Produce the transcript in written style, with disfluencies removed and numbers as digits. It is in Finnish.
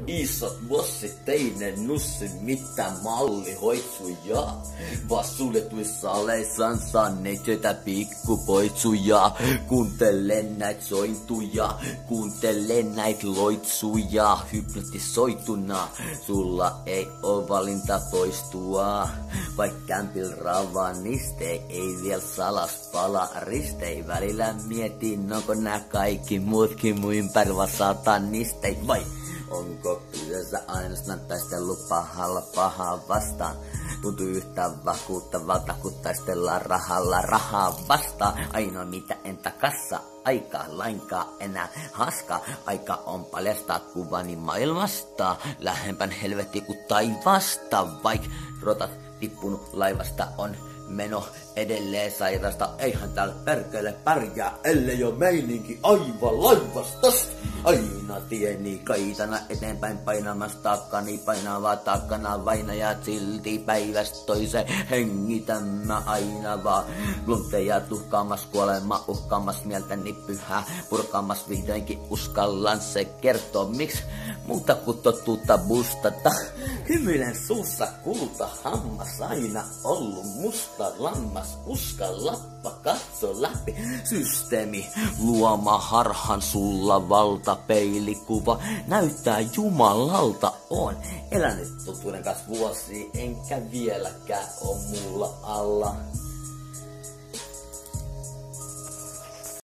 Isot bossit teinen nussi, mitä malli hoitsuja. Vaan suljetuissa aleissansa neitsytä pikkupoitsuja. Kuuntele näit sointuja, kuuntele näit loitsuja. Hypnotisoituna, sulla ei oo valinta poistua. Vaik kämpil ravaniste, ei viel salas pala ristei. Välillä mietin, onko nää kaikki muutkin mun ympärillä satanistei. Vai onko kyseessä ainoastaan taistellut pahalla pahaa vastaan? Tuntuu yhtä vakuuttavalta, kun taistellaan rahalla rahaa vastaan. Ainoa mitä entä kassa, aika lainkaan enää haska. Aika on paljastaa kuvani maailmasta, lähempän helvetti kuin taivasta. Vaik rotat tippunut laivasta on meno edelleen sairasta. Eihän täällä perkele pärjää, ellei oo meininki aivan laivastas. Aina tieni kaitana eteenpäin painamassa taakkani, painavaa taakkana vainajat silti päivästä toiseen. Hengitämme aina vaan lunteja tuhkaamas, kuolema uhkaamas, mieltäni pyhää purkaamas. Vihdoinkin uskallan se kertoo, miksi muuta kuin totuutta bustata. Hymyilen suussa kulta hammas, aina ollut musta lammas. Uskallappa katso läpi systeemi luoma harhan, sulla valtapeilikuva näyttää Jumalalta. On elänyt totuuden kanssa vuosia, enkä vieläkään oo mulla alla.